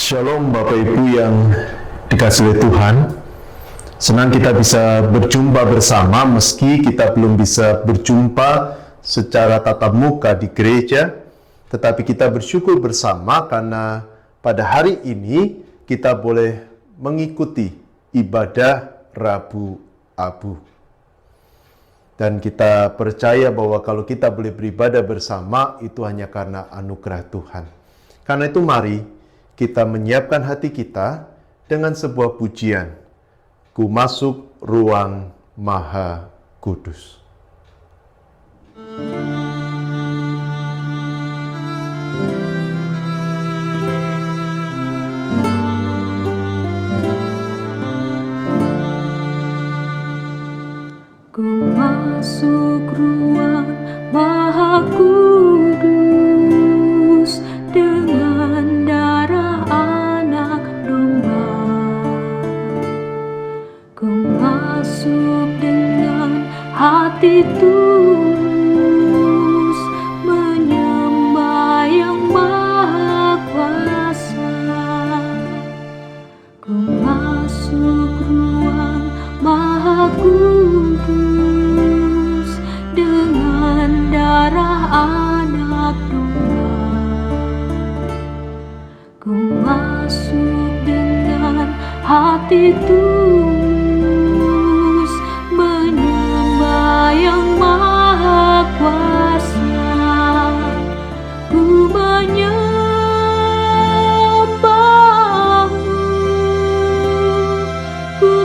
Shalom Bapak Ibu yang dikasihi oleh Tuhan. Senang kita bisa berjumpa bersama meski kita belum bisa berjumpa secara tatap muka di gereja, tetapi kita bersyukur bersama karena pada hari ini kita boleh mengikuti ibadah Rabu Abu. Dan kita percaya bahwa kalau kita boleh beribadah bersama itu hanya karena anugerah Tuhan. Karena itu mari kita menyiapkan hati kita dengan sebuah pujian. Ku masuk ruang Maha Kudus. Ku masuk ruang Maha Kudus dengan darah anak domba. Ku masuk dengan hati tulus menyembah yang Maha Kuasa. Ku masuk ruang Maha Kudus dengan darah anak domba. Ku masuk dengan hati tulus menyembah yang Maha Kuasa. Ku menyembahmu, ku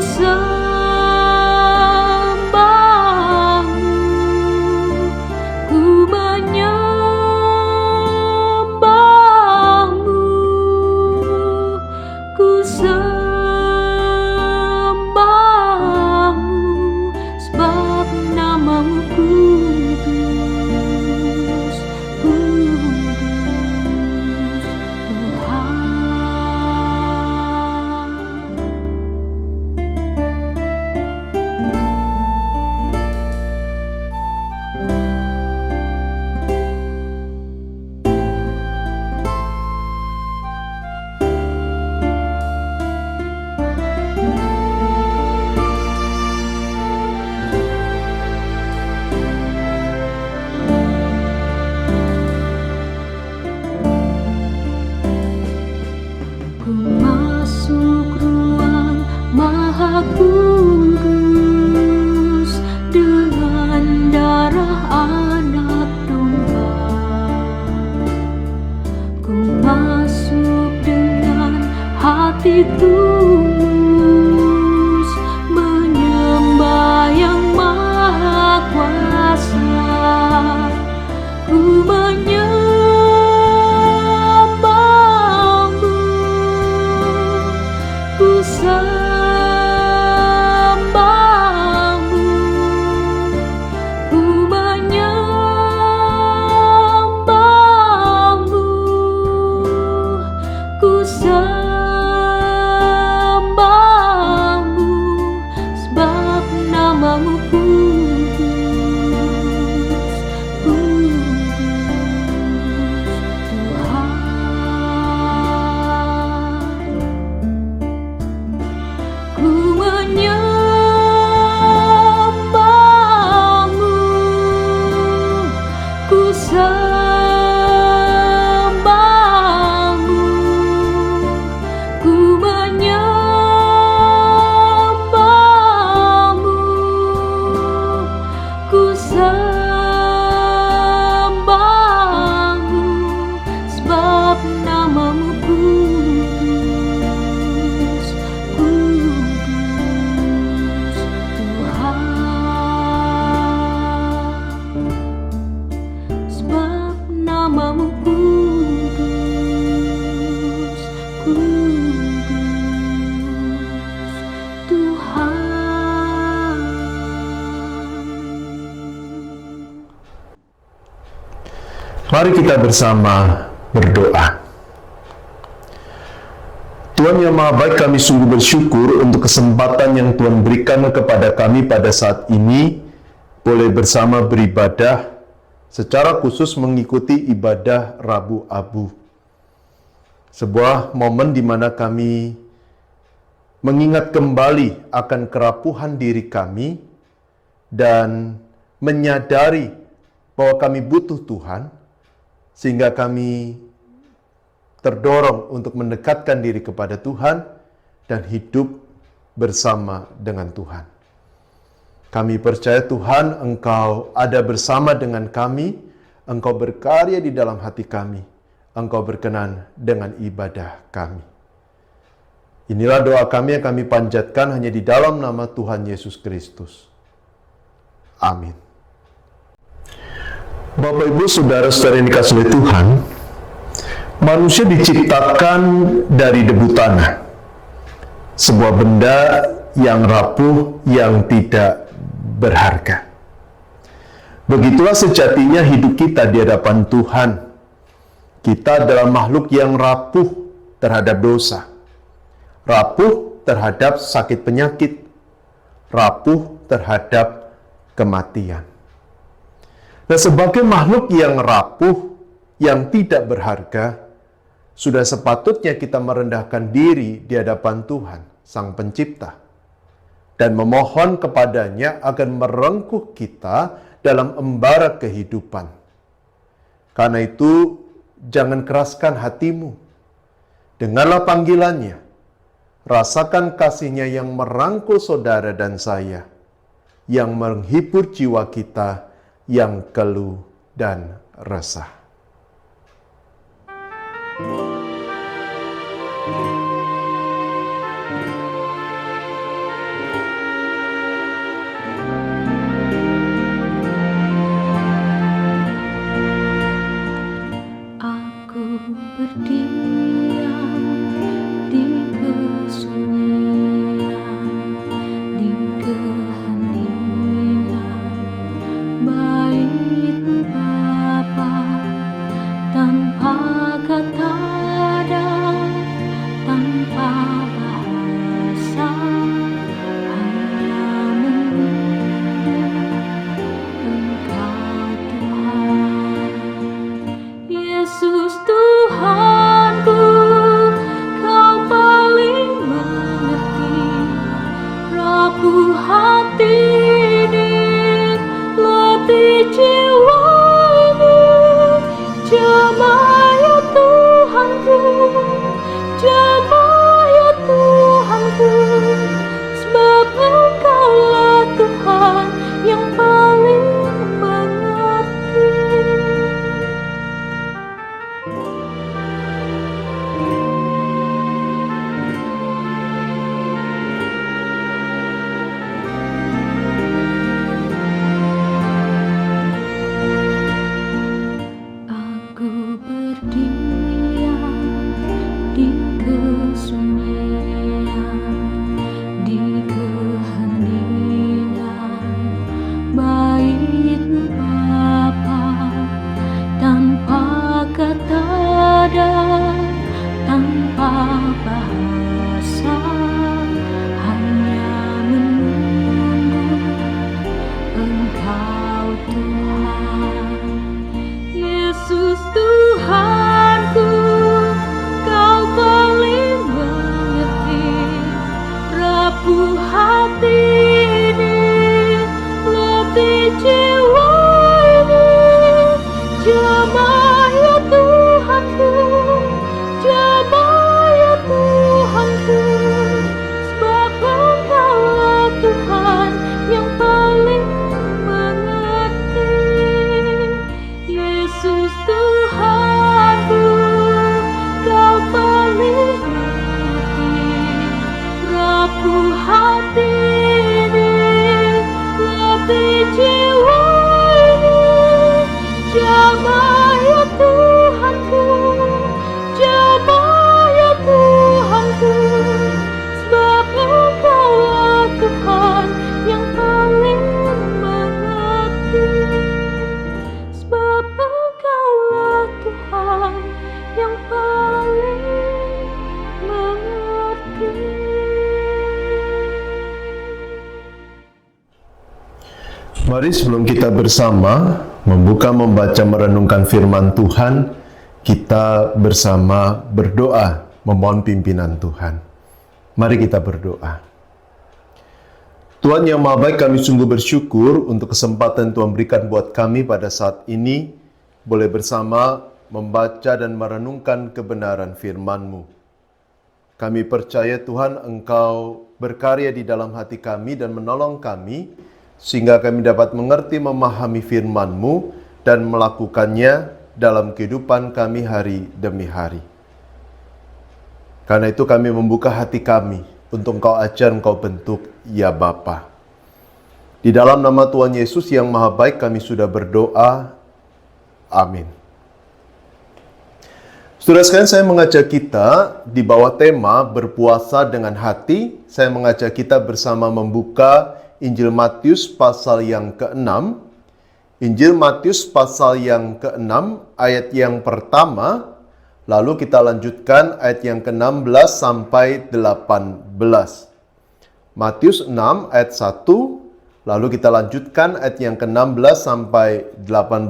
tulus menyembah yang Maha Kuasa. Ku menyembahmu, ku sembahmu, ku menyembahmu, ku sebab namamu kudus, kudus Tuhan. Ku menyembahmu, ku sembahmu, ku menyembahmu, ku sembahmu, sebab namamu kudus, kudus Tuhan. Sebab namamu kudus, kudus Tuhan. Mari kita bersama berdoa. Tuhan yang Maha Baik, kami sungguh bersyukur untuk kesempatan yang Tuhan berikan kepada kami pada saat ini boleh bersama beribadah secara khusus mengikuti ibadah Rabu Abu. Sebuah momen di mana kami mengingat kembali akan kerapuhan diri kami dan menyadari bahwa kami butuh Tuhan, sehingga kami terdorong untuk mendekatkan diri kepada Tuhan dan hidup bersama dengan Tuhan. Kami percaya Tuhan, Engkau ada bersama dengan kami, Engkau berkarya di dalam hati kami, Engkau berkenan dengan ibadah kami. Inilah doa kami yang kami panjatkan hanya di dalam nama Tuhan Yesus Kristus. Amin. Bapak, Ibu, Saudara-saudara yang dikasihi oleh Tuhan, manusia diciptakan dari debu tanah, sebuah benda yang rapuh, yang tidak berharga. Begitulah sejatinya hidup kita di hadapan Tuhan. Kita adalah makhluk yang rapuh terhadap dosa, rapuh terhadap sakit penyakit, rapuh terhadap kematian. Nah, sebagai makhluk yang rapuh, yang tidak berharga, sudah sepatutnya kita merendahkan diri di hadapan Tuhan, Sang Pencipta, dan memohon kepadanya agar merengkuh kita dalam embara kehidupan. Karena itu, jangan keraskan hatimu. Dengarlah panggilannya. Rasakan kasih-Nya yang merangkul saudara dan saya, yang menghibur jiwa kita yang keluh dan resah. Aku berdiam di kesunyian, di keheningan bait Bapa, tanpa kata dan tanpa bahasa, hanya menunggu Engkau Tuhan. Yesus Tuhanku, Kau paling mengerti rapuh hati ini, letih jiwa ini. Jamah ya Tuhanku, jamah ya Tuhanku, sebab Engkaulah Tuhan yang paling mengerti. Aku berdiam di kesunyian, di keheningan bait Bapa, tanpa kata dan tanpa bahasa, hanya menunggu Engkau Tuhan. Yesus Tuhanku, Kau paling mengerti rapuh hati ini, letih jiwa ini. Jamah ya Tuhanku, jamah ya Tuhanku, sebab Engkaulah Tuhan yang paling mengerti. Yesus Tuhanku, Kau paling mengerti rapuh hati ini, letih jiwa ini. Jamah ya Tuhanku, jamah ya Tuhanku, sebab Engkaulah Tuhan yang paling mengerti. Sebab Engkaulah Tuhan yang paling mengerti. Mari sebelum kita bersama membuka, membaca, merenungkan firman Tuhan, kita bersama berdoa memohon pimpinan Tuhan. Mari kita berdoa. Tuhan yang Maha Baik, kami sungguh bersyukur untuk kesempatan Tuhan berikan buat kami pada saat ini, boleh bersama membaca dan merenungkan kebenaran firman-Mu. Kami percaya Tuhan Engkau berkarya di dalam hati kami dan menolong kami, sehingga kami dapat mengerti memahami firman-Mu dan melakukannya dalam kehidupan kami hari demi hari. Karena itu kami membuka hati kami untuk Engkau ajar, Engkau bentuk, ya Bapa. Di dalam nama Tuhan Yesus yang Maha Baik kami sudah berdoa. Amin. Saudara sekalian, saya mengajak kita di bawah tema berpuasa dengan hati. Saya mengajak kita bersama membuka Injil Matius pasal yang ke-6. Injil Matius pasal yang ke-6 ayat yang pertama. Lalu kita lanjutkan ayat yang ke-16 sampai 18. Matius 6 ayat 1. Lalu kita lanjutkan ayat yang ke-16 sampai 18.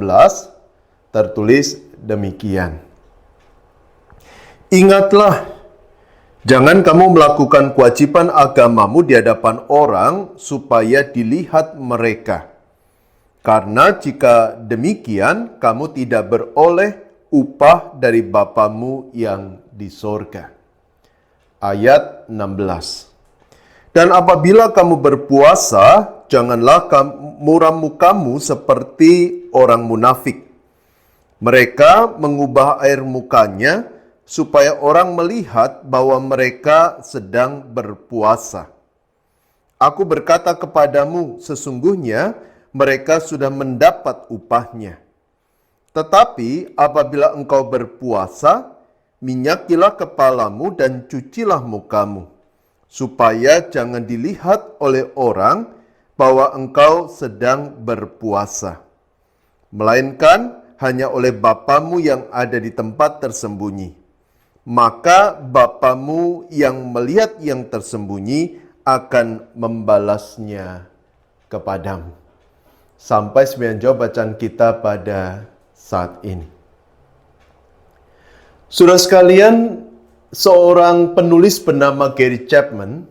Tertulis demikian. Ingatlah, jangan kamu melakukan kewajiban agamamu di hadapan orang supaya dilihat mereka. Karena jika demikian, kamu tidak beroleh upah dari Bapamu yang di sorga. Ayat 16. Dan apabila kamu berpuasa, janganlah muram mukamu seperti orang munafik. Mereka mengubah air mukanya supaya orang melihat bahwa mereka sedang berpuasa. Aku berkata kepadamu, sesungguhnya mereka sudah mendapat upahnya. Tetapi apabila engkau berpuasa, minyakilah kepalamu dan cucilah mukamu, supaya jangan dilihat oleh orang bahwa engkau sedang berpuasa, melainkan hanya oleh Bapamu yang ada di tempat tersembunyi. Maka Bapamu yang melihat yang tersembunyi akan membalasnya kepadamu. Sampai sembilan jawab bacaan kita pada saat ini. Saudara sekalian, seorang penulis bernama Gary Chapman,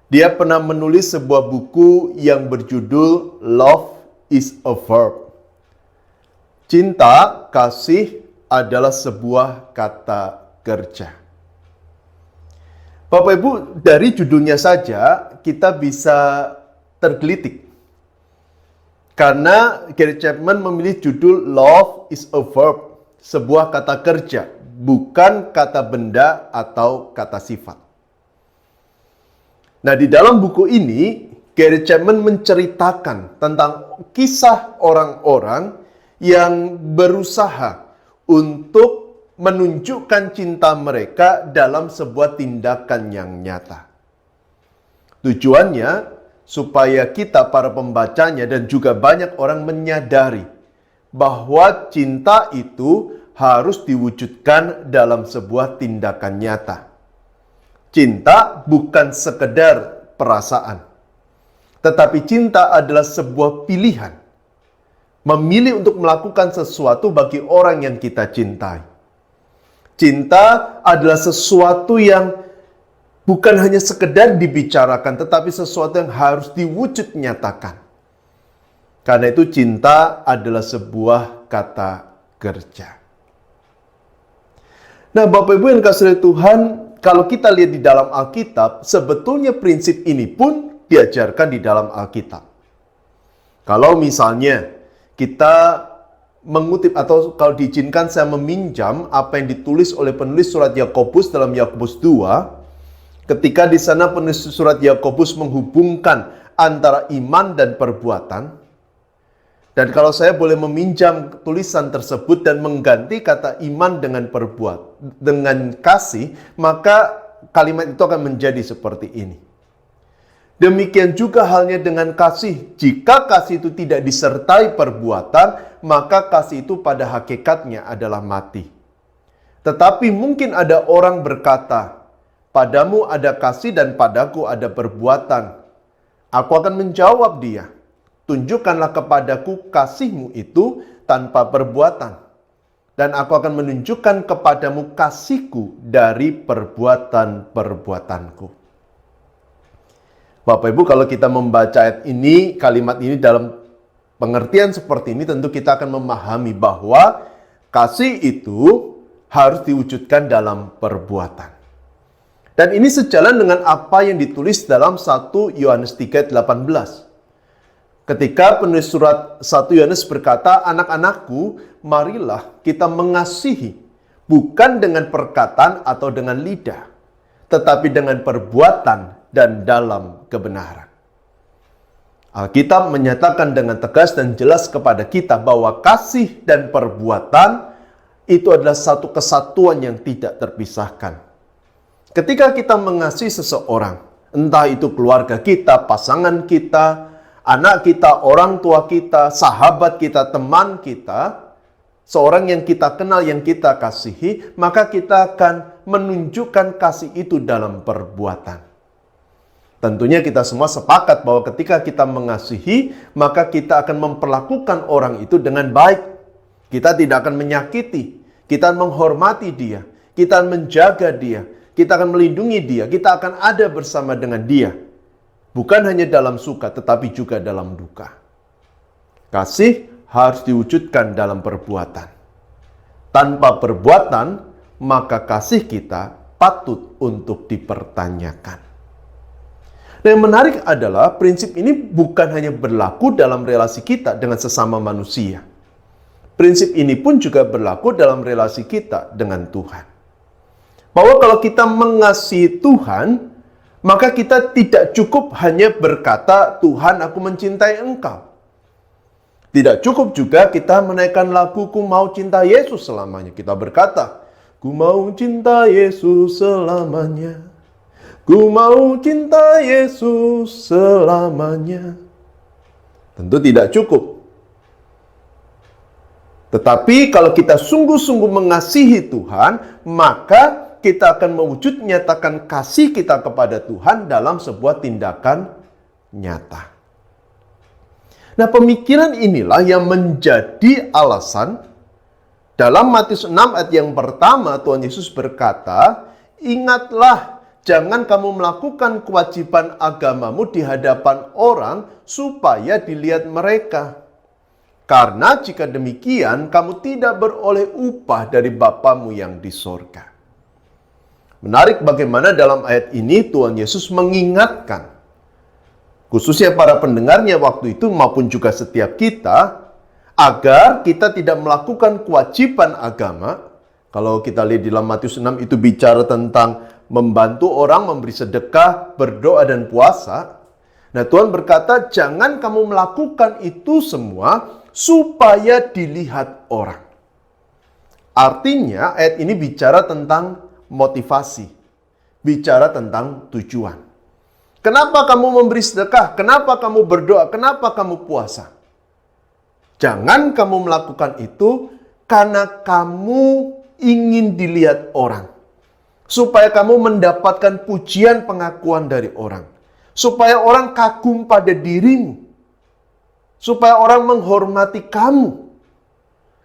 dia pernah menulis sebuah buku yang berjudul Love is a Verb. Cinta, kasih adalah sebuah kata kerja. Bapak Ibu, dari judulnya saja kita bisa tergelitik. Karena Gary Chapman memilih judul Love is a Verb, sebuah kata kerja, bukan kata benda atau kata sifat. Nah, di dalam buku ini, Gary Chapman menceritakan tentang kisah orang-orang yang berusaha untuk menunjukkan cinta mereka dalam sebuah tindakan yang nyata. Tujuannya supaya kita para pembacanya dan juga banyak orang menyadari bahwa cinta itu harus diwujudkan dalam sebuah tindakan nyata. Cinta bukan sekedar perasaan, tetapi cinta adalah sebuah pilihan. Memilih untuk melakukan sesuatu bagi orang yang kita cintai. Cinta adalah sesuatu yang bukan hanya sekedar dibicarakan, tetapi sesuatu yang harus diwujud nyatakan. Karena itu cinta adalah sebuah kata kerja. Nah, Bapak Ibu yang dikasihi Tuhan, kalau kita lihat di dalam Alkitab, sebetulnya prinsip ini pun diajarkan di dalam Alkitab. Kalau misalnya kita mengutip atau kalau diizinkan saya meminjam apa yang ditulis oleh penulis surat Yakobus dalam Yakobus 2, ketika di sana penulis surat Yakobus menghubungkan antara iman dan perbuatan. Dan kalau saya boleh meminjam tulisan tersebut dan mengganti kata iman dengan kasih, maka kalimat itu akan menjadi seperti ini. Demikian juga halnya dengan kasih. Jika kasih itu tidak disertai perbuatan, maka kasih itu pada hakikatnya adalah mati. Tetapi mungkin ada orang berkata, padamu ada kasih dan padaku ada perbuatan. Aku akan menjawab dia, tunjukkanlah kepadaku kasihmu itu tanpa perbuatan. dan aku akan menunjukkan kepadamu kasihku dari perbuatan-perbuatanku. Bapak Ibu, kalau kita membaca ayat ini, kalimat ini dalam pengertian seperti ini, tentu kita akan memahami bahwa kasih itu harus diwujudkan dalam perbuatan. Dan ini sejalan dengan apa yang ditulis dalam 1 Yohanes 3:18. Ketika penulis surat 1 Yohanes berkata, "Anak-anakku, marilah kita mengasihi, bukan dengan perkataan atau dengan lidah, tetapi dengan perbuatan dan dalam kebenaran." Alkitab menyatakan dengan tegas dan jelas kepada kita bahwa kasih dan perbuatan itu adalah satu kesatuan yang tidak terpisahkan. Ketika kita mengasihi seseorang, entah itu keluarga kita, pasangan kita, anak kita, orang tua kita, sahabat kita, teman kita, seorang yang kita kenal, yang kita kasihi, maka kita akan menunjukkan kasih itu dalam perbuatan. Tentunya kita semua sepakat bahwa ketika kita mengasihi, maka kita akan memperlakukan orang itu dengan baik. Kita tidak akan menyakiti, kita akan menghormati dia, kita akan menjaga dia, kita akan melindungi dia, kita akan ada bersama dengan dia. Bukan hanya dalam suka, tetapi juga dalam duka. Kasih harus diwujudkan dalam perbuatan. Tanpa perbuatan, maka kasih kita patut untuk dipertanyakan. Nah, yang menarik adalah prinsip ini bukan hanya berlaku dalam relasi kita dengan sesama manusia. Prinsip ini pun juga berlaku dalam relasi kita dengan Tuhan. Bahwa kalau kita mengasihi Tuhan, maka kita tidak cukup hanya berkata, "Tuhan, aku mencintai Engkau." Tidak cukup juga kita menaikkan lagu, "Ku mau cinta Yesus selamanya." Kita berkata, "Ku mau cinta Yesus selamanya. Ku mau cinta Yesus selamanya." Tentu tidak cukup. Tetapi kalau kita sungguh-sungguh mengasihi Tuhan, maka kita akan mewujud nyatakan kasih kita kepada Tuhan dalam sebuah tindakan nyata. Nah, pemikiran inilah yang menjadi alasan dalam Matius 6 ayat yang pertama Tuhan Yesus berkata, "Ingatlah, jangan kamu melakukan kewajiban agamamu di hadapan orang supaya dilihat mereka. Karena jika demikian, kamu tidak beroleh upah dari Bapamu yang di sorga." Menarik bagaimana dalam ayat ini Tuhan Yesus mengingatkan, khususnya para pendengarnya waktu itu maupun juga setiap kita, agar kita tidak melakukan kewajiban agama. Kalau kita lihat di dalam Matius 6 itu bicara tentang membantu orang, memberi sedekah, berdoa dan puasa. Nah, Tuhan berkata, jangan kamu melakukan itu semua supaya dilihat orang. Artinya ayat ini bicara tentang motivasi, bicara tentang tujuan. Kenapa kamu memberi sedekah? Kenapa kamu berdoa? Kenapa kamu puasa? Jangan kamu melakukan itu karena kamu ingin dilihat orang. Supaya kamu mendapatkan pujian pengakuan dari orang. Supaya orang kagum pada dirimu. Supaya orang menghormati kamu.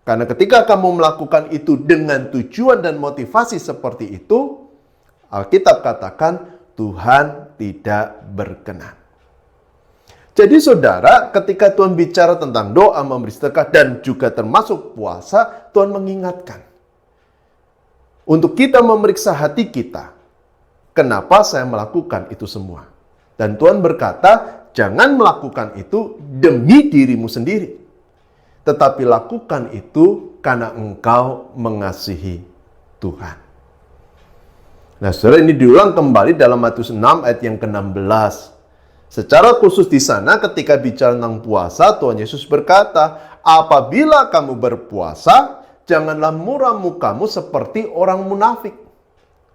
Karena ketika kamu melakukan itu dengan tujuan dan motivasi seperti itu, Alkitab katakan Tuhan tidak berkenan. Jadi saudara, ketika Tuhan bicara tentang doa, memberi sedekah, dan juga termasuk puasa, Tuhan mengingatkan. Untuk kita memeriksa hati kita, kenapa saya melakukan itu semua? Dan Tuhan berkata, jangan melakukan itu demi dirimu sendiri. Tetapi lakukan itu karena engkau mengasihi Tuhan. Nah, saudara, ini diulang kembali dalam Matius 6 ayat yang ke-16. Secara khusus di sana ketika bicara tentang puasa, Tuhan Yesus berkata, apabila kamu berpuasa, janganlah muram mukamu seperti orang munafik.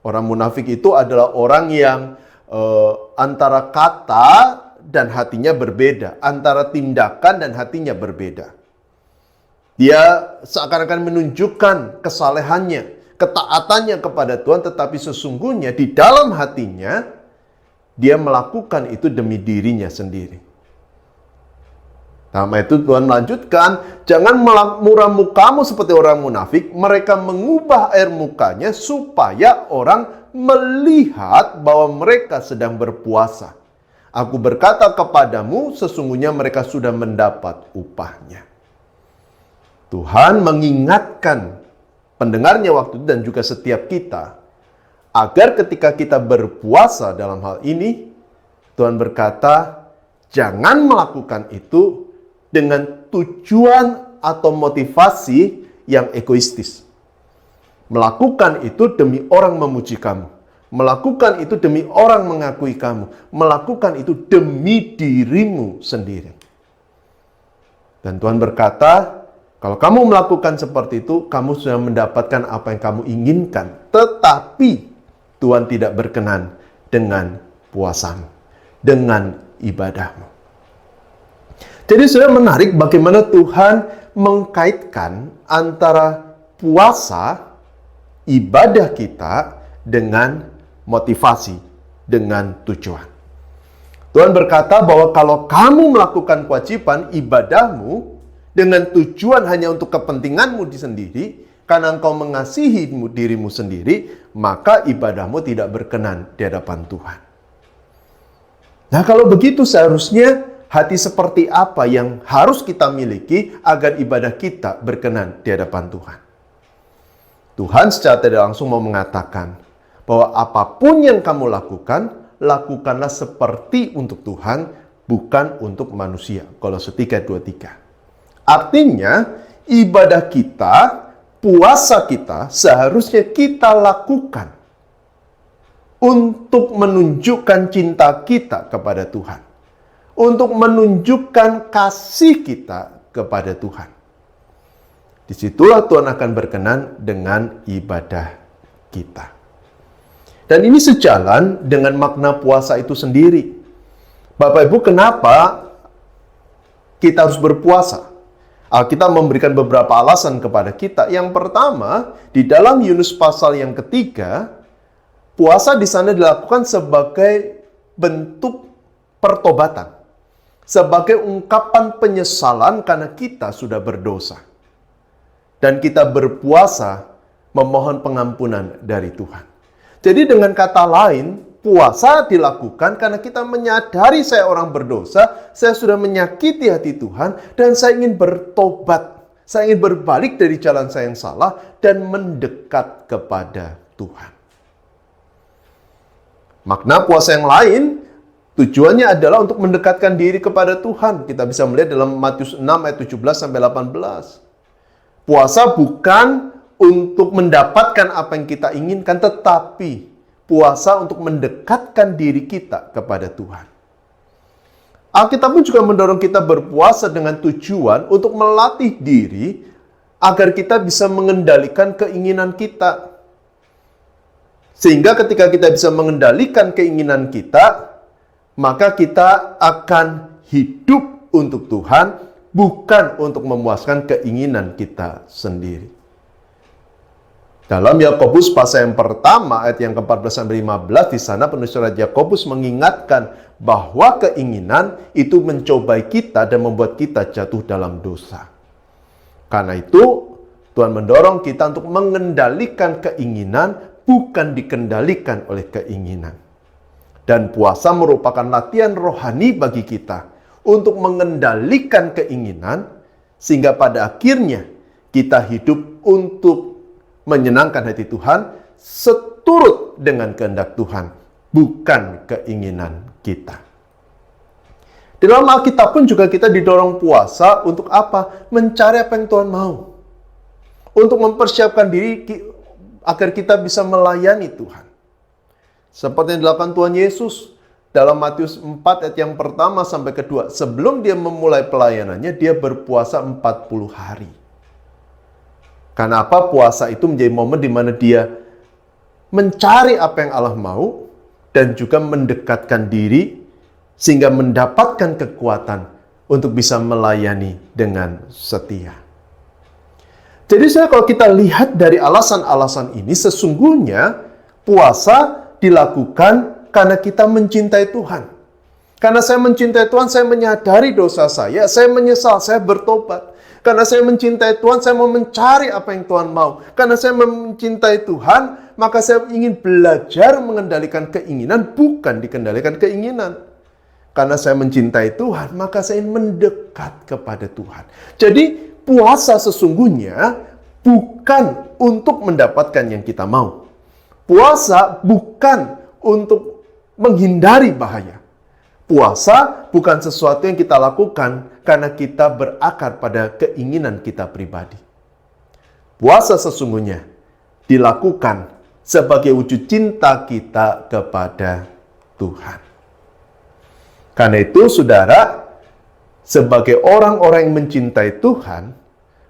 Orang munafik itu adalah orang yang antara kata dan hatinya berbeda, antara tindakan dan hatinya berbeda. Dia seakan-akan menunjukkan kesalehannya, ketaatannya kepada Tuhan, tetapi sesungguhnya di dalam hatinya dia melakukan itu demi dirinya sendiri. Sama itu Tuhan melanjutkan, jangan murah mukamu seperti orang munafik. Mereka mengubah air mukanya supaya orang melihat bahwa mereka sedang berpuasa. Aku berkata kepadamu, sesungguhnya mereka sudah mendapat upahnya. Tuhan mengingatkan pendengarnya waktu itu dan juga setiap kita, agar ketika kita berpuasa dalam hal ini, Tuhan berkata, jangan melakukan itu dengan tujuan atau motivasi yang egoistis. Melakukan itu demi orang memuji kamu. Melakukan itu demi orang mengakui kamu. Melakukan itu demi dirimu sendiri. Dan Tuhan berkata, kalau kamu melakukan seperti itu, kamu sudah mendapatkan apa yang kamu inginkan. Tetapi Tuhan tidak berkenan dengan puasamu, dengan ibadahmu. Jadi sudah menarik bagaimana Tuhan mengkaitkan antara puasa, ibadah kita dengan motivasi, dengan tujuan. Tuhan berkata bahwa kalau kamu melakukan kewajiban ibadahmu dengan tujuan hanya untuk kepentinganmu sendiri, karena engkau mengasihi dirimu sendiri, maka ibadahmu tidak berkenan di hadapan Tuhan. Nah, kalau begitu seharusnya hati seperti apa yang harus kita miliki agar ibadah kita berkenan di hadapan Tuhan? Tuhan secara tidak langsung mau mengatakan bahwa apapun yang kamu lakukan, lakukanlah seperti untuk Tuhan, bukan untuk manusia. Kolose 3:23. Artinya, ibadah kita, puasa kita, seharusnya kita lakukan untuk menunjukkan cinta kita kepada Tuhan. Untuk menunjukkan kasih kita kepada Tuhan. Disitulah Tuhan akan berkenan dengan ibadah kita. Dan ini sejalan dengan makna puasa itu sendiri. Bapak Ibu, kenapa kita harus berpuasa? Alkitab memberikan beberapa alasan kepada kita. Yang pertama, di dalam Yunus pasal yang ketiga, puasa di sana dilakukan sebagai bentuk pertobatan. Sebagai ungkapan penyesalan karena kita sudah berdosa. Dan kita berpuasa memohon pengampunan dari Tuhan. Jadi dengan kata lain, puasa dilakukan karena kita menyadari saya orang berdosa, saya sudah menyakiti hati Tuhan, dan saya ingin bertobat. Saya ingin berbalik dari jalan saya yang salah dan mendekat kepada Tuhan. Makna puasa yang lain, tujuannya adalah untuk mendekatkan diri kepada Tuhan. Kita bisa melihat dalam Matius 6 ayat 17-18. Puasa bukan untuk mendapatkan apa yang kita inginkan, tetapi puasa untuk mendekatkan diri kita kepada Tuhan. Alkitab pun juga mendorong kita berpuasa dengan tujuan untuk melatih diri agar kita bisa mengendalikan keinginan kita. Sehingga ketika kita bisa mengendalikan keinginan kita, maka kita akan hidup untuk Tuhan, bukan untuk memuaskan keinginan kita sendiri. Dalam Yakobus pasal yang pertama, ayat yang ke-14-15, di sana penulis surat Yakobus mengingatkan bahwa keinginan itu mencobai kita dan membuat kita jatuh dalam dosa. Karena itu, Tuhan mendorong kita untuk mengendalikan keinginan, bukan dikendalikan oleh keinginan. Dan puasa merupakan latihan rohani bagi kita untuk mengendalikan keinginan, sehingga pada akhirnya kita hidup untuk menyenangkan hati Tuhan seturut dengan kehendak Tuhan, bukan keinginan kita. Di dalam Alkitab pun juga kita didorong puasa untuk apa? Mencari apa yang Tuhan mau. Untuk mempersiapkan diri agar kita bisa melayani Tuhan. Seperti yang dilakukan Tuhan Yesus dalam Matius 4 ayat yang pertama sampai kedua. Sebelum dia memulai pelayanannya, dia berpuasa 40 hari. Karena apa? Puasa itu menjadi momen di mana dia mencari apa yang Allah mau dan juga mendekatkan diri sehingga mendapatkan kekuatan untuk bisa melayani dengan setia. Jadi kalau kita lihat dari alasan-alasan ini, sesungguhnya puasa dilakukan karena kita mencintai Tuhan. Karena saya mencintai Tuhan, saya menyadari dosa saya menyesal, saya bertobat. Karena saya mencintai Tuhan, saya mau mencari apa yang Tuhan mau. Karena saya mencintai Tuhan, maka saya ingin belajar mengendalikan keinginan, bukan dikendalikan keinginan. Karena saya mencintai Tuhan, maka saya ingin mendekat kepada Tuhan. Jadi, puasa sesungguhnya bukan untuk mendapatkan yang kita mau. Puasa bukan untuk menghindari bahaya. Puasa bukan sesuatu yang kita lakukan karena kita berakar pada keinginan kita pribadi. Puasa sesungguhnya dilakukan sebagai wujud cinta kita kepada Tuhan. Karena itu, saudara, sebagai orang-orang yang mencintai Tuhan,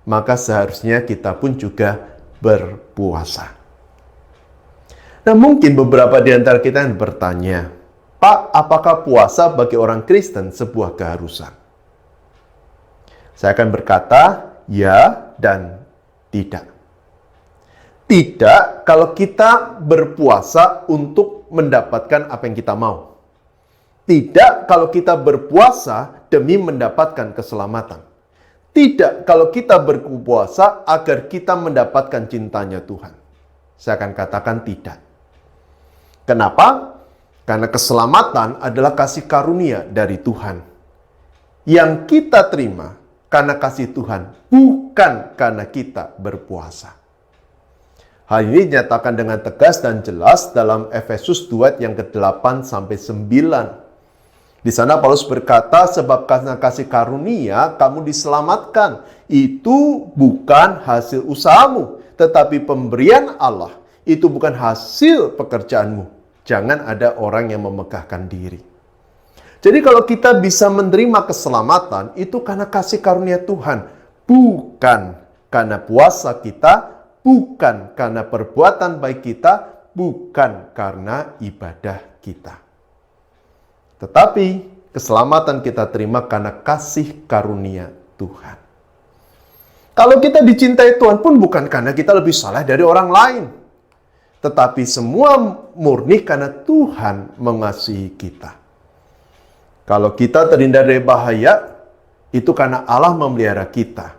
maka seharusnya kita pun juga berpuasa. Nah, mungkin beberapa di antara kita yang bertanya, Pak, apakah puasa bagi orang Kristen sebuah keharusan? Saya akan berkata, ya dan tidak. Tidak kalau kita berpuasa untuk mendapatkan apa yang kita mau. Tidak kalau kita berpuasa demi mendapatkan keselamatan. Tidak kalau kita berpuasa agar kita mendapatkan cintanya Tuhan. Saya akan katakan tidak. Kenapa? Karena keselamatan adalah kasih karunia dari Tuhan. Yang kita terima karena kasih Tuhan, bukan karena kita berpuasa. Hal ini dinyatakan dengan tegas dan jelas dalam Efesus 2 yang ke-8 sampai 9. Di sana Paulus berkata, sebab karena kasih karunia kamu diselamatkan. Itu bukan hasil usahamu, tetapi pemberian Allah. Itu bukan hasil pekerjaanmu. Jangan ada orang yang memegahkan diri. Jadi kalau kita bisa menerima keselamatan, itu karena kasih karunia Tuhan. Bukan karena puasa kita, bukan karena perbuatan baik kita, bukan karena ibadah kita. Tetapi keselamatan kita terima karena kasih karunia Tuhan. Kalau kita dicintai Tuhan pun bukan karena kita lebih saleh dari orang lain. Tetapi semua murni karena Tuhan mengasihi kita. Kalau kita terhindar dari bahaya, itu karena Allah memelihara kita.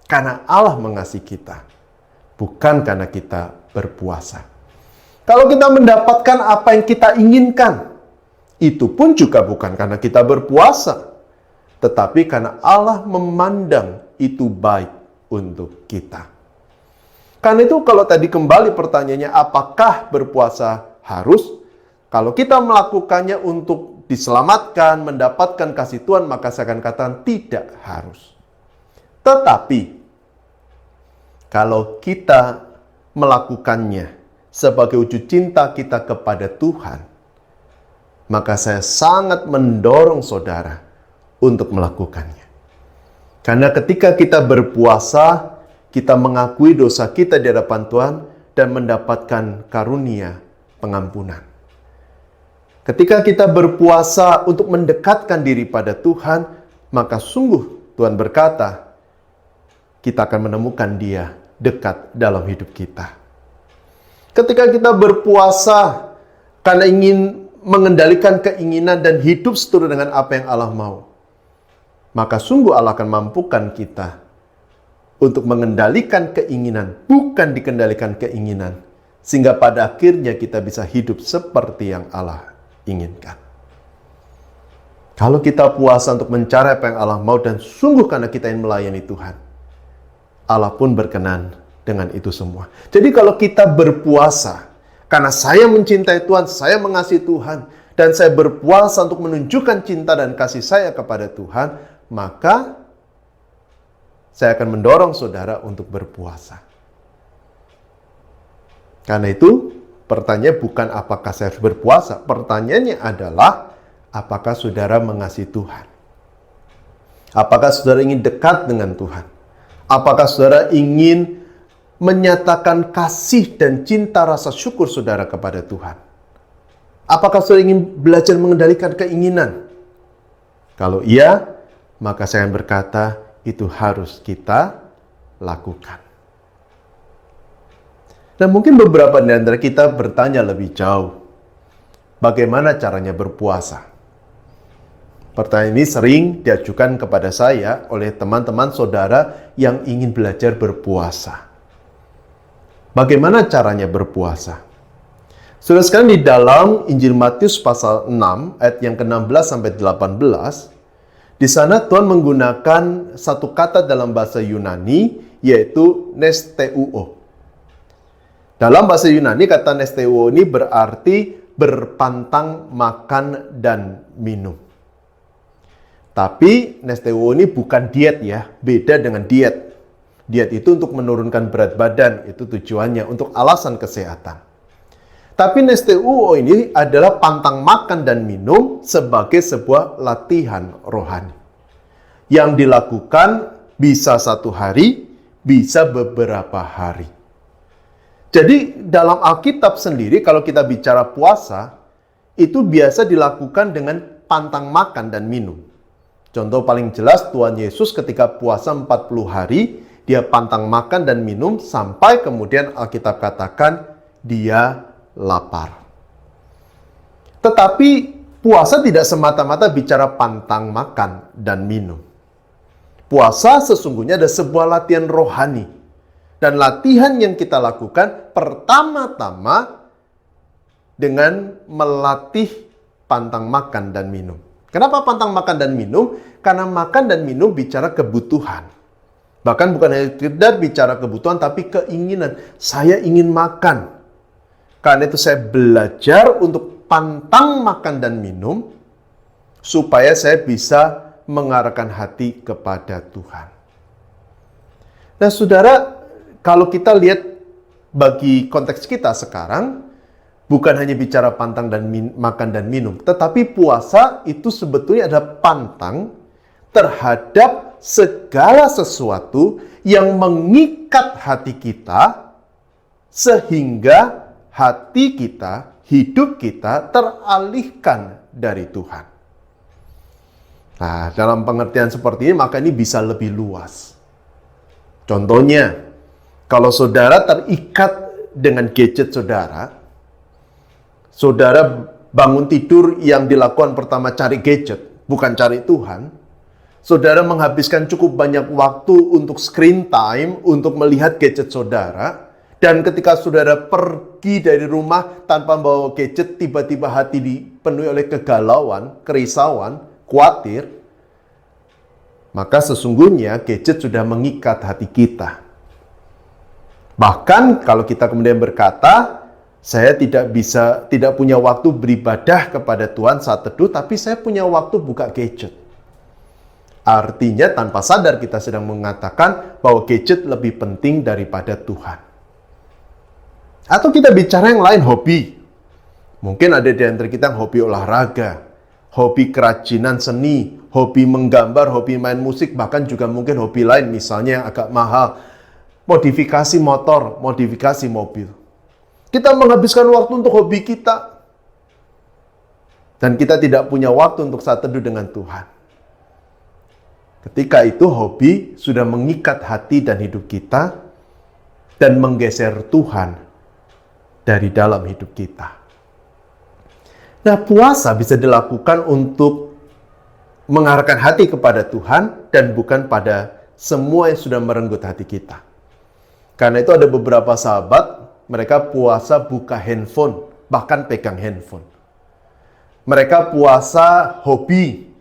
Karena Allah mengasihi kita. Bukan karena kita berpuasa. Kalau kita mendapatkan apa yang kita inginkan, itu pun juga bukan karena kita berpuasa. Tetapi karena Allah memandang itu baik untuk kita. Karena itu kalau tadi kembali pertanyaannya, apakah berpuasa harus? Kalau kita melakukannya untuk diselamatkan, mendapatkan kasih Tuhan, maka saya akan katakan tidak harus. Tetapi, kalau kita melakukannya sebagai wujud cinta kita kepada Tuhan, maka saya sangat mendorong saudara untuk melakukannya. Karena ketika kita berpuasa, kita mengakui dosa kita di hadapan Tuhan dan mendapatkan karunia pengampunan. Ketika kita berpuasa untuk mendekatkan diri pada Tuhan, maka sungguh Tuhan berkata, kita akan menemukan Dia dekat dalam hidup kita. Ketika kita berpuasa karena ingin mengendalikan keinginan dan hidup seturut dengan apa yang Allah mau, maka sungguh Allah akan mampukan kita untuk mengendalikan keinginan, bukan dikendalikan keinginan. Sehingga pada akhirnya kita bisa hidup seperti yang Allah inginkan. Kalau kita puasa untuk mencari apa yang Allah mau dan sungguh karena kita ingin melayani Tuhan, Allah pun berkenan dengan itu semua. Jadi kalau kita berpuasa karena saya mencintai Tuhan, saya mengasihi Tuhan, dan saya berpuasa untuk menunjukkan cinta dan kasih saya kepada Tuhan, maka saya akan mendorong saudara untuk berpuasa. Karena itu, pertanyaan bukan apakah saya harus berpuasa. Pertanyaannya adalah, apakah saudara mengasihi Tuhan? Apakah saudara ingin dekat dengan Tuhan? Apakah saudara ingin menyatakan kasih dan cinta rasa syukur saudara kepada Tuhan? Apakah saudara ingin belajar mengendalikan keinginan? Kalau iya, maka saya akan berkata, itu harus kita lakukan. Dan mungkin beberapa di antara kita bertanya lebih jauh, bagaimana caranya berpuasa? Pertanyaan ini sering diajukan kepada saya oleh teman-teman saudara yang ingin belajar berpuasa. Bagaimana caranya berpuasa? Saudara sekalian, di dalam Injil Matius pasal 6 ayat yang ke-16 sampai 18, di sana Tuhan menggunakan satu kata dalam bahasa Yunani, yaitu nesteuo. Dalam bahasa Yunani, kata nesteuo ini berarti berpantang makan dan minum. Tapi nesteuo ini bukan diet ya, beda dengan diet. Diet itu untuk menurunkan berat badan, itu tujuannya untuk alasan kesehatan. Tapi nesteuo ini adalah pantang makan dan minum sebagai sebuah latihan rohani. Yang dilakukan bisa 1 hari, bisa beberapa hari. Jadi dalam Alkitab sendiri kalau kita bicara puasa, itu biasa dilakukan dengan pantang makan dan minum. Contoh paling jelas Tuhan Yesus ketika puasa 40 hari, dia pantang makan dan minum sampai kemudian Alkitab katakan dia lapar. Tetapi puasa tidak semata-mata bicara pantang makan dan minum. Puasa sesungguhnya ada sebuah latihan rohani. Dan latihan yang kita lakukan pertama-tama dengan melatih pantang makan dan minum. Kenapa pantang makan dan minum? Karena makan dan minum bicara kebutuhan. Bahkan bukan hanya sekedar bicara kebutuhan, tapi keinginan. Saya ingin makan. Karena itu saya belajar untuk pantang makan dan minum, supaya saya bisa mengarahkan hati kepada Tuhan. Nah saudara, kalau kita lihat bagi konteks kita sekarang, bukan hanya bicara pantang dan makan dan minum, tetapi puasa itu sebetulnya ada pantang terhadap segala sesuatu yang mengikat hati kita, sehingga hati kita, hidup kita teralihkan dari Tuhan. Nah, dalam pengertian seperti ini, maka ini bisa lebih luas. Contohnya, kalau saudara terikat dengan gadget saudara bangun tidur yang dilakukan pertama cari gadget, bukan cari Tuhan. Saudara menghabiskan cukup banyak waktu untuk screen time, untuk melihat gadget saudara. Dan ketika saudara pergi dari rumah tanpa membawa gadget, tiba-tiba hati dipenuhi oleh kegalauan, kerisauan, khawatir, maka sesungguhnya gadget sudah mengikat hati kita. Bahkan kalau kita kemudian berkata, saya tidak punya waktu beribadah kepada Tuhan saat teduh, tapi saya punya waktu buka gadget. Artinya tanpa sadar kita sedang mengatakan bahwa gadget lebih penting daripada Tuhan. Atau kita bicara yang lain, hobi. Mungkin ada di antara kita yang hobi olahraga, hobi kerajinan seni, hobi menggambar, hobi main musik, bahkan juga mungkin hobi lain, misalnya yang agak mahal, modifikasi motor, modifikasi mobil. Kita menghabiskan waktu untuk hobi kita. Dan kita tidak punya waktu untuk saat teduh dengan Tuhan. Ketika itu hobi sudah mengikat hati dan hidup kita, dan menggeser Tuhan dari dalam hidup kita. Nah, puasa bisa dilakukan untuk mengarahkan hati kepada Tuhan dan bukan pada semua yang sudah merenggut hati kita. Karena itu ada beberapa sahabat, mereka puasa buka handphone, bahkan pegang handphone. Mereka puasa hobi.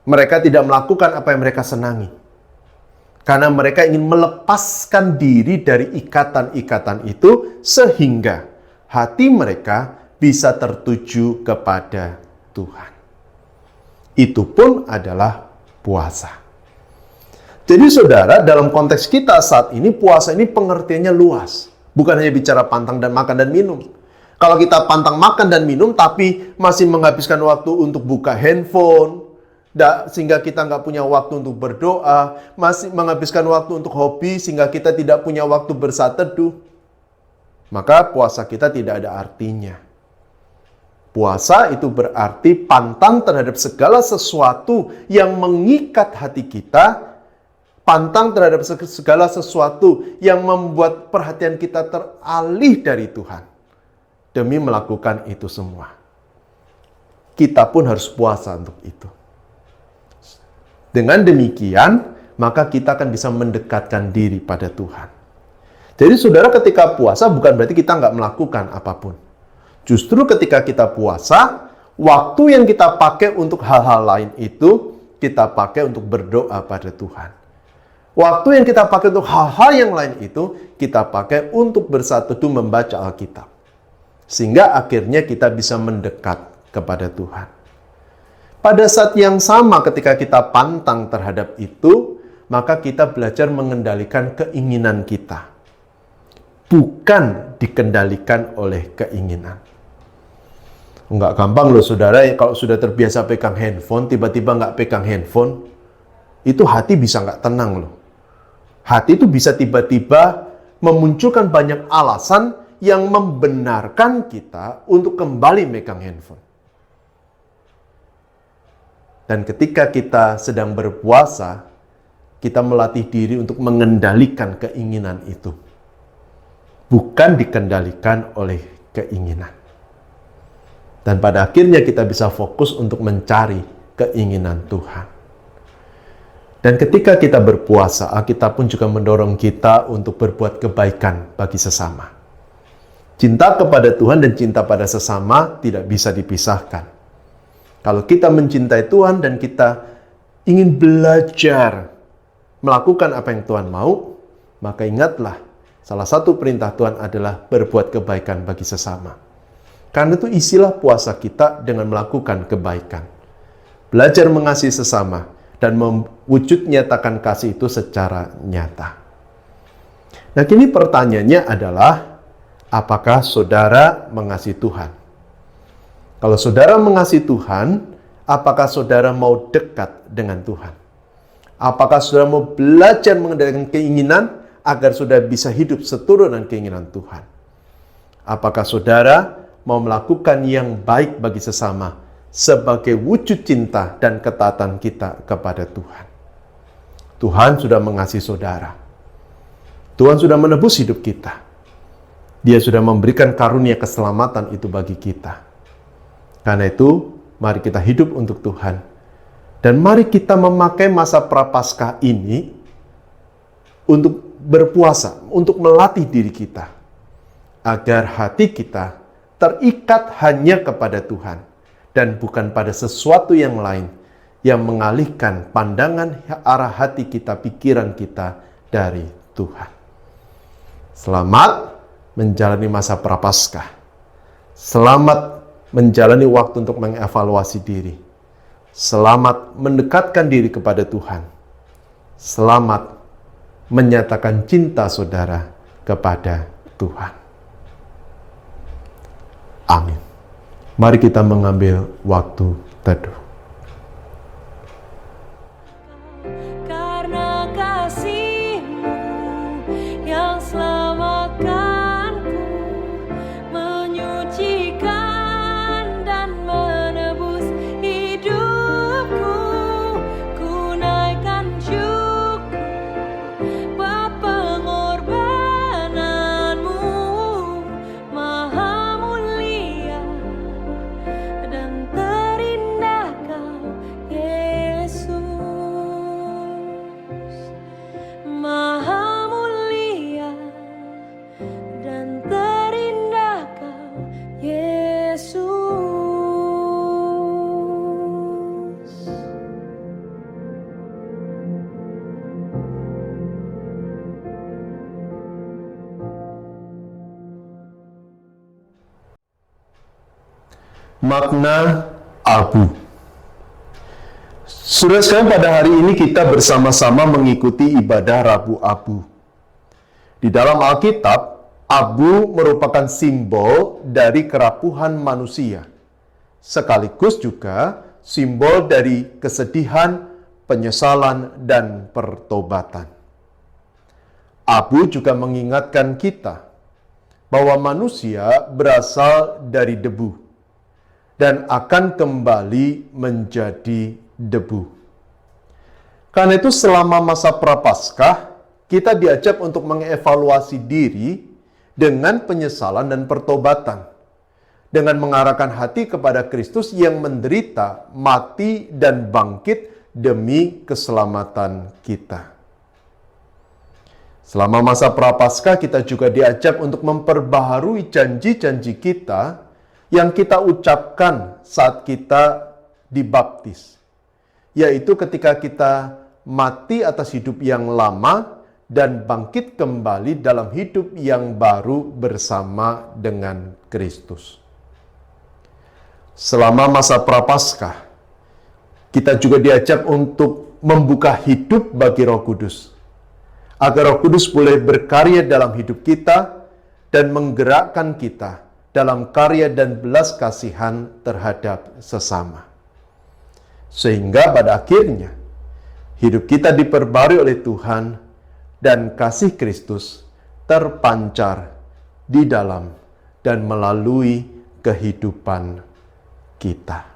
Mereka tidak melakukan apa yang mereka senangi. Karena mereka ingin melepaskan diri dari ikatan-ikatan itu, sehingga hati mereka bisa tertuju kepada Tuhan. Itu pun adalah puasa. Jadi saudara, dalam konteks kita saat ini, puasa ini pengertiannya luas. Bukan hanya bicara pantang dan makan dan minum. Kalau kita pantang makan dan minum, tapi masih menghabiskan waktu untuk buka handphone, sehingga kita nggak punya waktu untuk berdoa, masih menghabiskan waktu untuk hobi, sehingga kita tidak punya waktu bersaat teduh, maka puasa kita tidak ada artinya. Puasa itu berarti pantang terhadap segala sesuatu yang mengikat hati kita, pantang terhadap segala sesuatu yang membuat perhatian kita teralih dari Tuhan, demi melakukan itu semua. Kita pun harus puasa untuk itu. Dengan demikian, maka kita akan bisa mendekatkan diri pada Tuhan. Jadi saudara, ketika puasa bukan berarti kita nggak melakukan apapun. Justru ketika kita puasa, waktu yang kita pakai untuk hal-hal lain itu, kita pakai untuk berdoa pada Tuhan. Waktu yang kita pakai untuk hal-hal yang lain itu, kita pakai untuk bersatu membaca Alkitab. Sehingga akhirnya kita bisa mendekat kepada Tuhan. Pada saat yang sama ketika kita pantang terhadap itu, maka kita belajar mengendalikan keinginan kita. Bukan dikendalikan oleh keinginan. Enggak gampang loh saudara, kalau sudah terbiasa pegang handphone, tiba-tiba nggak pegang handphone, itu hati bisa nggak tenang loh. Hati itu bisa tiba-tiba memunculkan banyak alasan yang membenarkan kita untuk kembali megang handphone. Dan ketika kita sedang berpuasa, kita melatih diri untuk mengendalikan keinginan itu. Bukan dikendalikan oleh keinginan. Dan pada akhirnya kita bisa fokus untuk mencari keinginan Tuhan. Dan ketika kita berpuasa, Alkitab pun juga mendorong kita untuk berbuat kebaikan bagi sesama. Cinta kepada Tuhan dan cinta pada sesama tidak bisa dipisahkan. Kalau kita mencintai Tuhan dan kita ingin belajar melakukan apa yang Tuhan mau, maka ingatlah, salah satu perintah Tuhan adalah berbuat kebaikan bagi sesama. Karena itu isilah puasa kita dengan melakukan kebaikan. Belajar mengasihi sesama dan mewujud nyatakan kasih itu secara nyata. Nah, kini pertanyaannya adalah, apakah saudara mengasihi Tuhan? Kalau saudara mengasihi Tuhan, apakah saudara mau dekat dengan Tuhan? Apakah saudara mau belajar mengendalikan keinginan agar saudara bisa hidup seturut dengan keinginan Tuhan? Apakah saudara mau melakukan yang baik bagi sesama sebagai wujud cinta dan ketaatan kita kepada Tuhan? Tuhan sudah mengasihi saudara. Tuhan sudah menebus hidup kita. Dia sudah memberikan karunia keselamatan itu bagi kita. Karena itu, mari kita hidup untuk Tuhan. Dan mari kita memakai masa Prapaskah ini untuk berpuasa, untuk melatih diri kita. Agar hati kita terikat hanya kepada Tuhan. Dan bukan pada sesuatu yang lain yang mengalihkan pandangan arah hati kita, pikiran kita dari Tuhan. Selamat menjalani masa Prapaskah. Selamat menjalani waktu untuk mengevaluasi diri. Selamat mendekatkan diri kepada Tuhan. Selamat menyatakan cinta saudara kepada Tuhan. Amin. Mari kita mengambil waktu teduh. Karena kasih-Mu yang selamatkanku, menyucikan dan menebus hidupku, ku naikkan syukur buat pengorbananmu, maha mulia dan terindah Kau, Yesus. Maha mulia dan terindah Kau, Yesus. Makna abu. Saudara sekalian, pada hari ini kita bersama-sama mengikuti ibadah Rabu Abu. Di dalam Alkitab, abu merupakan simbol dari kerapuhan manusia, sekaligus juga simbol dari kesedihan, penyesalan, dan pertobatan. Abu juga mengingatkan kita bahwa manusia berasal dari debu dan akan kembali menjadi debu. Karena itu selama masa Prapaskah, kita diajak untuk mengevaluasi diri dengan penyesalan dan pertobatan. Dengan mengarahkan hati kepada Kristus yang menderita, mati, dan bangkit demi keselamatan kita. Selama masa Prapaskah kita juga diajak untuk memperbaharui janji-janji kita yang kita ucapkan saat kita dibaptis. Yaitu ketika kita mati atas hidup yang lama dan bangkit kembali dalam hidup yang baru bersama dengan Kristus. Selama masa Prapaskah, kita juga diajak untuk membuka hidup bagi Roh Kudus, agar Roh Kudus boleh berkarya dalam hidup kita dan menggerakkan kita dalam karya dan belas kasihan terhadap sesama. Sehingga pada akhirnya, hidup kita diperbarui oleh Tuhan dan kasih Kristus terpancar di dalam dan melalui kehidupan kita.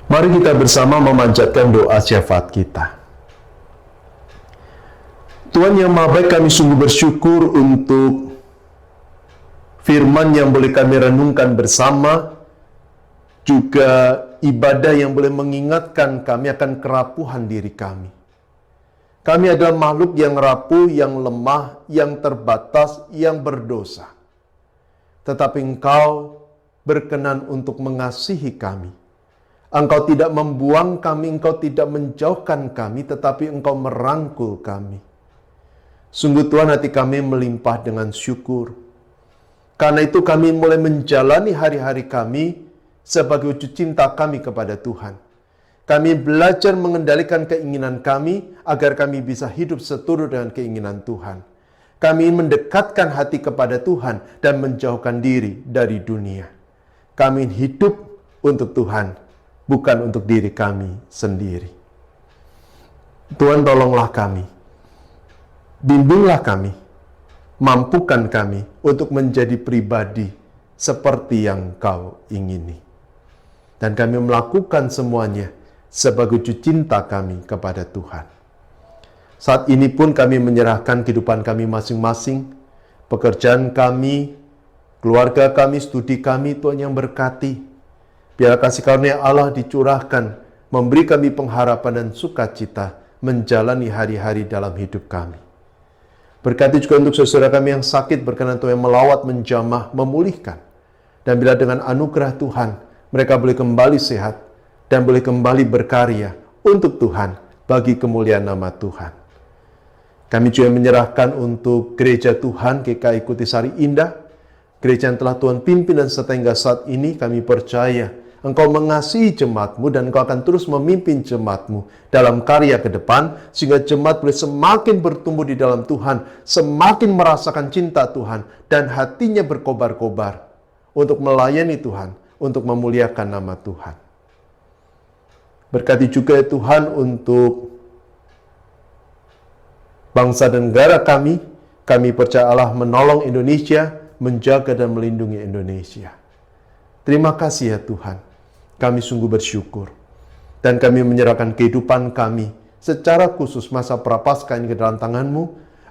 Mari kita bersama memanjatkan doa syafaat kita. Tuhan yang Maha Baik, kami sungguh bersyukur untuk firman yang boleh kami renungkan bersama, juga ibadah yang boleh mengingatkan kami akan kerapuhan diri kami. Kami adalah makhluk yang rapuh, yang lemah, yang terbatas, yang berdosa. Tetapi Engkau berkenan untuk mengasihi kami. Engkau tidak membuang kami, Engkau tidak menjauhkan kami, tetapi Engkau merangkul kami. Sungguh Tuhan, hati kami melimpah dengan syukur. Karena itu kami mulai menjalani hari-hari kami sebagai wujud cinta kami kepada Tuhan. Kami belajar mengendalikan keinginan kami agar kami bisa hidup seturut dengan keinginan Tuhan. Kami mendekatkan hati kepada Tuhan dan menjauhkan diri dari dunia. Kami hidup untuk Tuhan, bukan untuk diri kami sendiri. Tuhan, tolonglah kami. Bimbinglah kami. Mampukan kami untuk menjadi pribadi seperti yang Kau ingini. Dan kami melakukan semuanya sebagai wujud cinta kami kepada Tuhan. Saat ini pun kami menyerahkan kehidupan kami masing-masing, pekerjaan kami, keluarga kami, studi kami, Tuhan yang berkati. Biar kasih karunia Allah dicurahkan, memberi kami pengharapan dan sukacita menjalani hari-hari dalam hidup kami. Berkati juga untuk saudara kami yang sakit, berkenan Tuhan melawat, menjamah, memulihkan. Dan bila dengan anugerah Tuhan, mereka boleh kembali sehat dan boleh kembali berkarya untuk Tuhan bagi kemuliaan nama Tuhan. Kami juga menyerahkan untuk gereja Tuhan GKI Kutisari Indah, gereja yang telah Tuhan pimpin dan serta hingga saat ini kami percaya Engkau mengasihi jemaat-Mu dan Engkau akan terus memimpin jemaat-Mu dalam karya ke depan, sehingga jemaat boleh semakin bertumbuh di dalam Tuhan, semakin merasakan cinta Tuhan, dan hatinya berkobar-kobar untuk melayani Tuhan, untuk memuliakan nama Tuhan. Berkati juga ya Tuhan untuk bangsa dan negara kami percaya Allah menolong Indonesia, menjaga dan melindungi Indonesia. Terima kasih ya Tuhan, kami sungguh bersyukur. Dan kami menyerahkan kehidupan kami secara khusus masa prapaskah ini ke dalam tangan-Mu.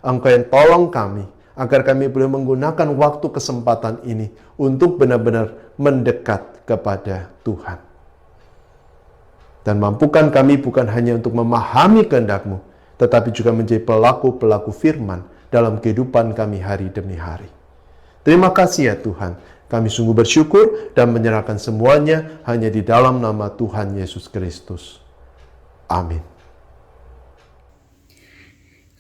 Engkau yang tolong kami, agar kami boleh menggunakan waktu kesempatan ini untuk benar-benar mendekat kepada Tuhan. Dan mampukan kami bukan hanya untuk memahami kehendak-Mu, tetapi juga menjadi pelaku-pelaku firman dalam kehidupan kami hari demi hari. Terima kasih ya Tuhan, kami sungguh bersyukur dan menyerahkan semuanya hanya di dalam nama Tuhan Yesus Kristus. Amin.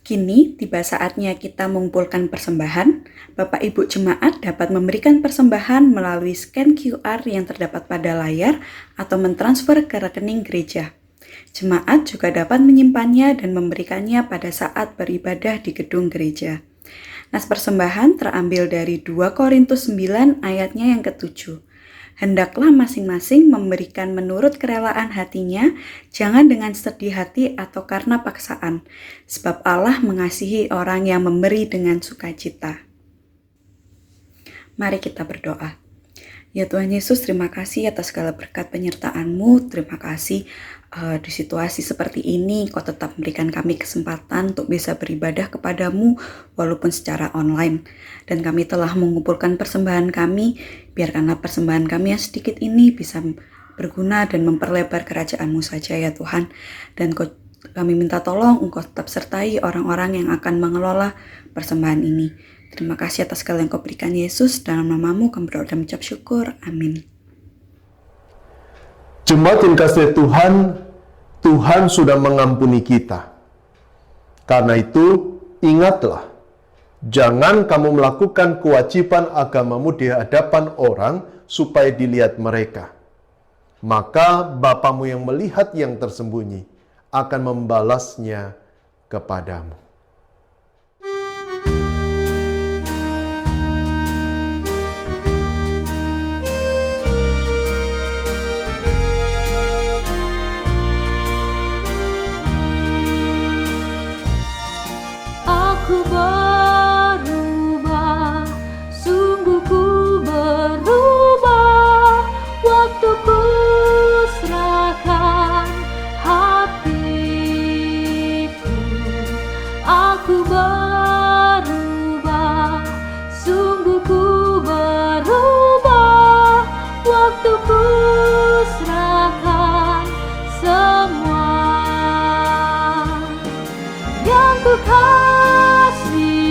Kini tiba saatnya kita mengumpulkan persembahan. Bapak Ibu jemaat dapat memberikan persembahan melalui scan QR yang terdapat pada layar atau mentransfer ke rekening gereja. Jemaat juga dapat menyimpannya dan memberikannya pada saat beribadah di gedung gereja. Nas persembahan terambil dari 2 Korintus 9 ayatnya yang ke-7. Hendaklah masing-masing memberikan menurut kerelaan hatinya, jangan dengan sedih hati atau karena paksaan, sebab Allah mengasihi orang yang memberi dengan sukacita. Mari kita berdoa. Ya Tuhan Yesus, terima kasih atas segala berkat penyertaan-Mu. Terima kasih di situasi seperti ini, Kau tetap memberikan kami kesempatan untuk bisa beribadah kepadamu walaupun secara online. Dan kami telah mengumpulkan persembahan kami, biarkanlah persembahan kami yang sedikit ini bisa berguna dan memperlebar kerajaan-Mu saja ya Tuhan. Dan kami minta tolong Engkau tetap sertai orang-orang yang akan mengelola persembahan ini. Terima kasih atas segala yang Kau berikan Yesus, dalam nama-Mu kami berdoa dan mengucap syukur. Amin. Jemaat yang kasih Tuhan, Tuhan sudah mengampuni kita. Karena itu, ingatlah, jangan kamu melakukan kewajiban agamamu di hadapan orang supaya dilihat mereka. Maka Bapamu yang melihat yang tersembunyi akan membalasnya kepadamu. Aku berubah, sungguh ku berubah, waktuku serahkan hatiku. Aku berubah, sungguh ku berubah, waktuku serahkan semua yang ku kasih.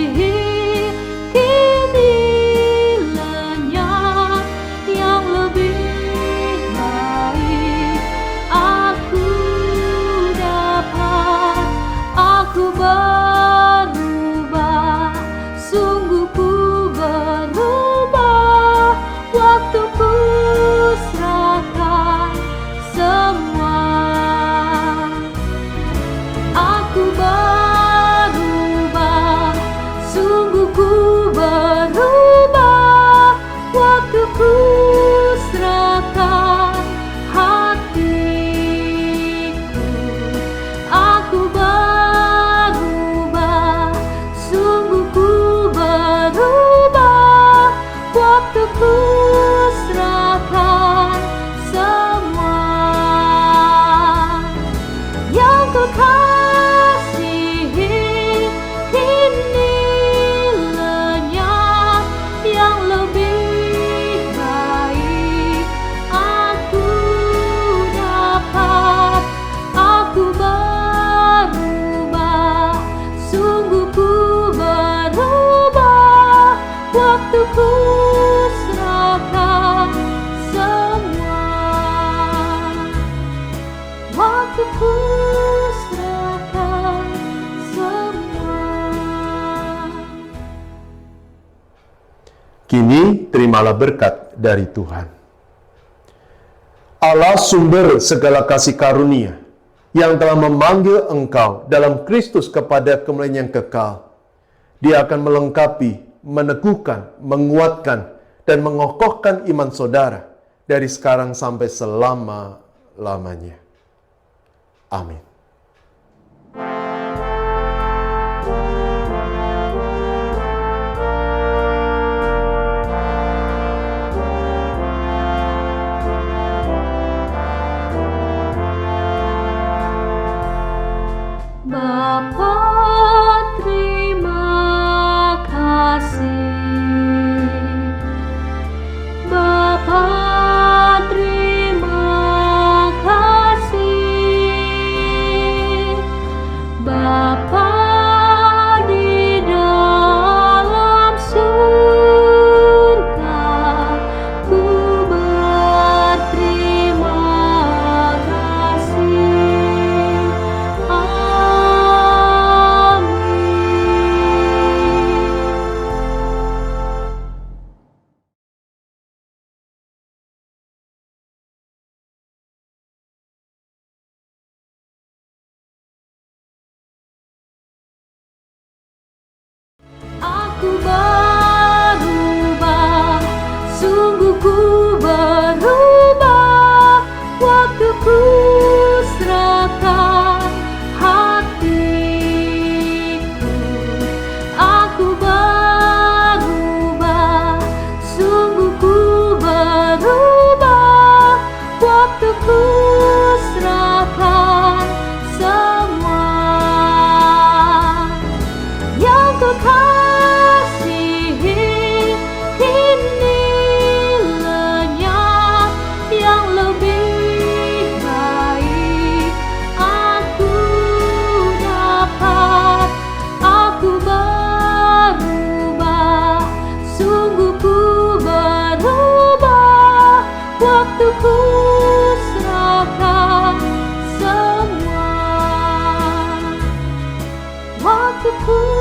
Waktuku serahkan semua. Waktuku serahkan semua. Kini terimalah berkat dari Tuhan. Allah sumber segala kasih karunia yang telah memanggil engkau dalam Kristus kepada kemuliaan yang kekal. Dia akan melengkapi, meneguhkan, menguatkan, dan mengokohkan iman saudara dari sekarang sampai selama-lamanya. Amin. Bapa, terima kasih. Bapa, terima kasih. Bapa di dalam surga, ku berterima kasih. Aku berubah, sungguh ku berubah. Waktuku serahkan hatiku. Aku berubah, sungguh ku berubah. Waktuku serahkan semua. Yang ku kasihi kini lenyap, yang lebih baik aku dapat. Aku berubah, sungguh ku berubah. Waktuku serahkan semua. Waktuku